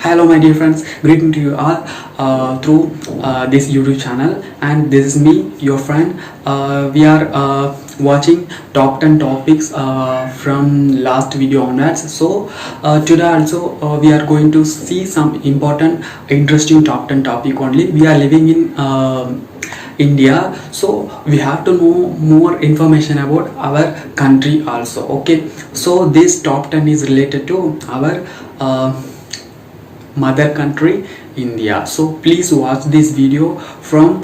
Hello, my dear friends. Greeting to you all through this YouTube channel, and this is me, your friend. We are watching top 10 topics from last video onwards. So today also we are going to see some important, interesting top 10 topic only. We are living in India, so we have to know more information about our country also. Okay, so this top 10 is related to our mother country India. So please watch this video from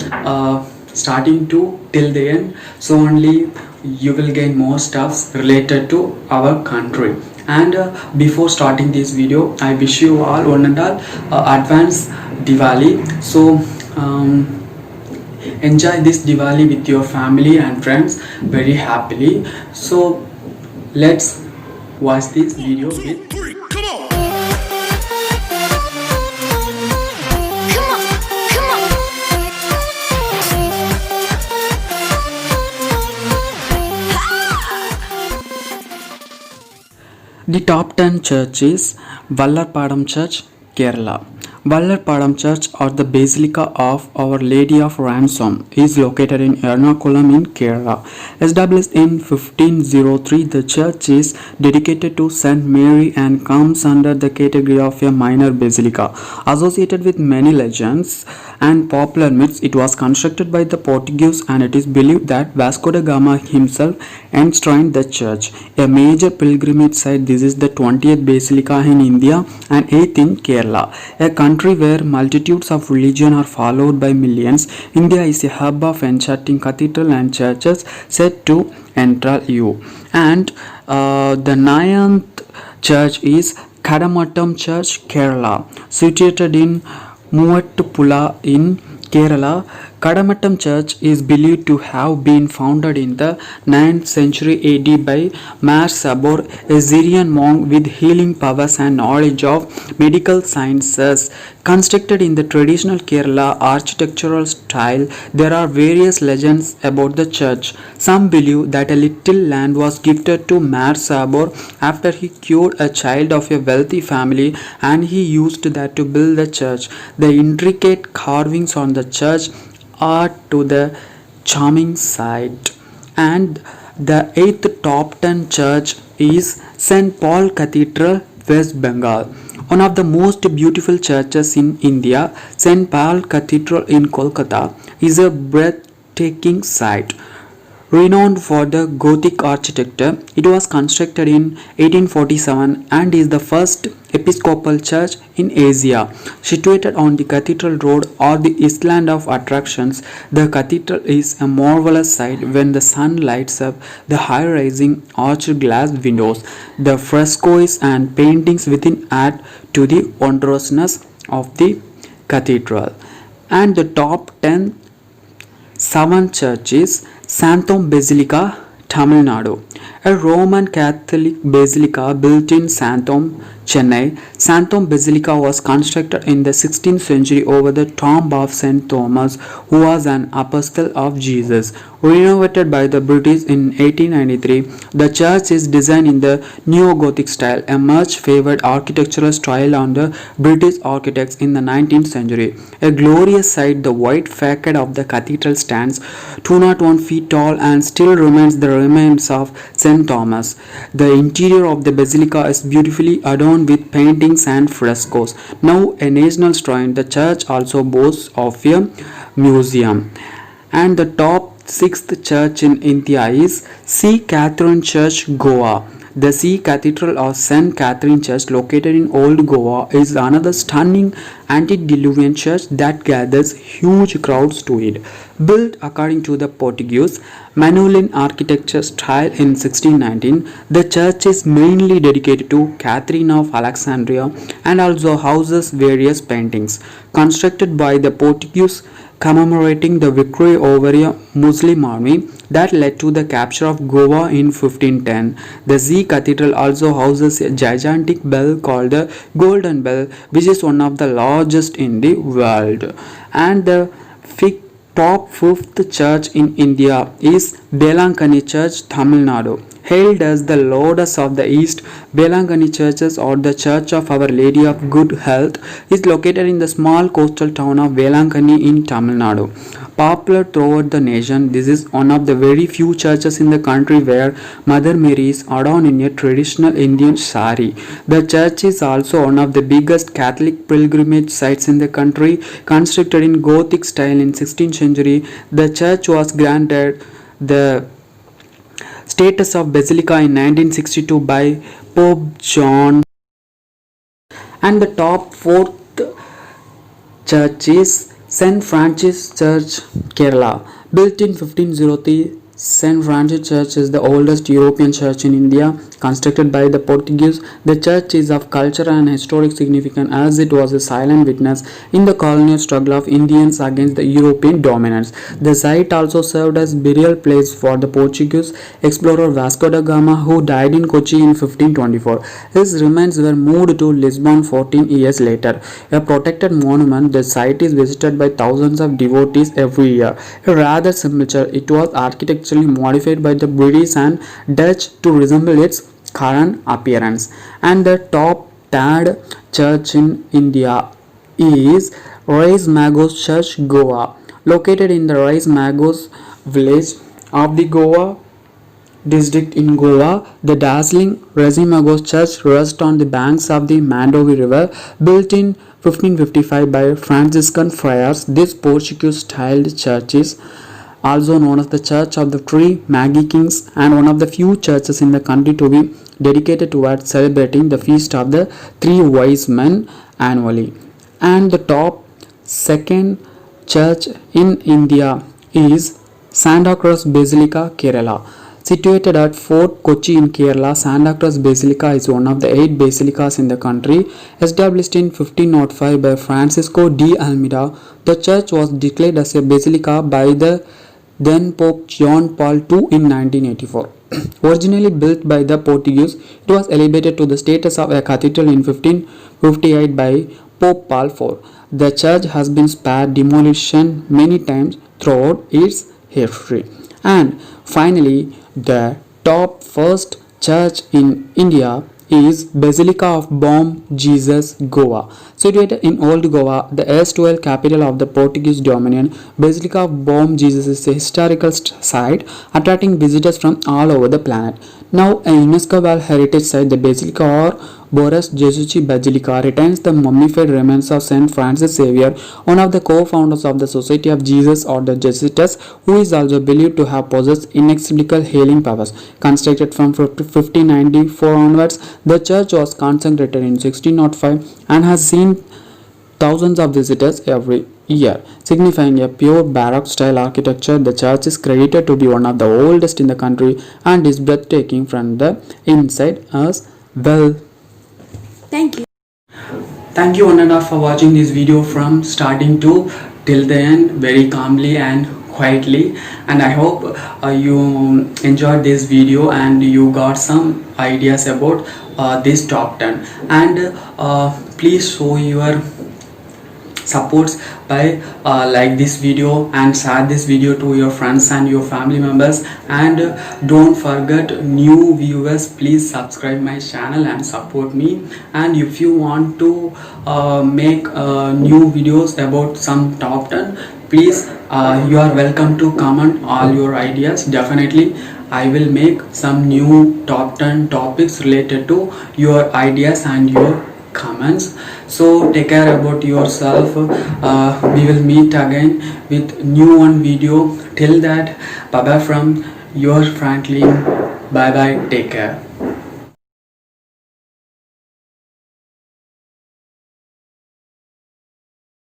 starting to till the end, so only you will gain more stuffs related to our country. And before starting this video, I wish you all one and all advance Diwali. So enjoy this Diwali with your family and friends very happily. So let's watch this video with the top 10 churches. Vallarpadam Church, Kerala. Vallarpadam Church, or the Basilica of Our Lady of Ransom, is located in Ernakulam in Kerala. Established in 1503, the church is dedicated to Saint Mary and comes under the category of a minor basilica. Associated with many legends and popular myths, it was constructed by the Portuguese, and it is believed that Vasco da Gama himself enshrined the church. A major pilgrimage site, this is the 20th basilica in India and 8th in Kerala. A country where multitudes of religion are followed by millions, India is a hub of enchanting cathedrals and churches set to enthrall you. And the 9th church is Kadamattam Church, Kerala, situated in Muvattupuzha in Kerala. Kadamattam Church is believed to have been founded in the 9th century AD by Mar Sabor, a Syrian monk with healing powers and knowledge of medical sciences. Constructed in the traditional Kerala architectural style, there are various legends about the church. Some believe that a little land was gifted to Mar Sabor after he cured a child of a wealthy family, and he used that to build the church. The intricate carvings on the church are to the charming sight. And the 8th top 10 church is St. Paul Cathedral, West Bengal. One of the most beautiful churches in India, St. Paul Cathedral in Kolkata, is a breathtaking sight. Renowned for the Gothic architecture, it was constructed in 1847 and is the first Episcopal church in Asia. Situated on the Cathedral Road, or the island of attractions, the cathedral is a marvelous sight when the sun lights up the high-rising arched glass windows. The frescoes and paintings within add to the wondrousness of the cathedral. And the top 10 7 churches. Santom Basilica, Tamil Nadu. A Roman Catholic basilica built in Santom, Chennai. Santom Basilica was constructed in the 16th century over the tomb of St. Thomas, who was an apostle of Jesus. Renovated by the British in 1893, the church is designed in the Neo-Gothic style, a much favored architectural style under British architects in the 19th century. A glorious sight, the white facade of the cathedral stands 201 feet tall and still remains the remains of St. Thomas. The interior of the basilica is beautifully adorned with paintings and frescoes. Now a national shrine, the church also boasts of a museum. And the top 6th church in India is St. Catherine Church, Goa. The Sea Cathedral of St. Catherine Church, located in Old Goa, is another stunning antediluvian church that gathers huge crowds to it. Built according to the Portuguese Manueline architecture style in 1619, the church is mainly dedicated to Catherine of Alexandria and also houses various paintings. Constructed by the Portuguese commemorating the victory over a Muslim army that led to the capture of Goa in 1510. The Sea Cathedral also houses a gigantic bell called the Golden Bell, which is one of the largest in the world. And the top 5th church in India is Belankani Church, Tamil Nadu. Hailed as the Lourdes of the East, Belangani Churches or the Church of Our Lady of Good Health is located in the small coastal town of Velangani in Tamil Nadu. Popular throughout the nation, this is one of the very few churches in the country where Mother Mary is adorned in a traditional Indian sari. The church is also one of the biggest Catholic pilgrimage sites in the country, constructed in Gothic style in 16th century. The church was granted the status of basilica in 1962 by Pope John. And the top fourth church is St. Francis Church, Kerala. Built in 1503, St. Francis Church is the oldest European church in India, constructed by the Portuguese. The church is of cultural and historic significance as it was a silent witness in the colonial struggle of Indians against the European dominance. The site also served as burial place for the Portuguese explorer Vasco da Gama, who died in Kochi in 1524. His remains were moved to Lisbon 14 years later. A protected monument, the site is visited by thousands of devotees every year. A rather simple church, it was architecturally modified by the British and Dutch to resemble its current appearance. And the top third church in India is Reis Magos Church, Goa. Located in the Reis Magos village of the Goa district in Goa, the dazzling Reis Magos Church rests on the banks of the Mandovi River. Built in 1555 by Franciscan friars, this Portuguese-styled church is also known as the Church of the Three Magi Kings and one of the few churches in the country to be dedicated towards celebrating the feast of the Three Wise Men annually. And the top second church in India is Santa Cruz Basilica, Kerala. Situated at Fort Kochi in Kerala, Santa Cruz Basilica is one of the 8 basilicas in the country. Established in 1505 by Francisco de Almeida, the church was declared as a basilica by the then Pope John Paul II in 1984. Originally built by the Portuguese, it was elevated to the status of a cathedral in 1558 by Pope Paul IV. The church has been spared demolition many times throughout its history. And finally, the top first church in India is Basilica of Bom Jesus, Goa. Situated in Old Goa, the erstwhile capital of the Portuguese Dominion, Basilica of Bom Jesus is a historical site attracting visitors from all over the planet. Now a UNESCO World Heritage Site, the Basilica or Boris Jesuchi Basilica retains the mummified remains of Saint Francis Xavier, one of the co-founders of the Society of Jesus or the Jesuits, who is also believed to have possessed inexplicable healing powers. Constructed from 1594 onwards, the church was consecrated in 1605 and has seen thousands of visitors every year. Signifying a pure Baroque style architecture, the church is credited to be one of the oldest in the country and is breathtaking from the inside as well. Thank you. Thank you one and all for watching this video from starting to till the end very calmly and quietly, and I hope you enjoyed this video and you got some ideas about this top 10, and please show your supports by like this video and share this video to your friends and your family members, and don't forget, new viewers, please subscribe my channel and support me. And if you want to make new videos about some top 10, please you are welcome to comment all your ideas. Definitely I will make some new top 10 topics related to your ideas and your comments. So take care about yourself. We will meet again with new one video. Till that, bye bye from your Franklin. Bye bye, take care.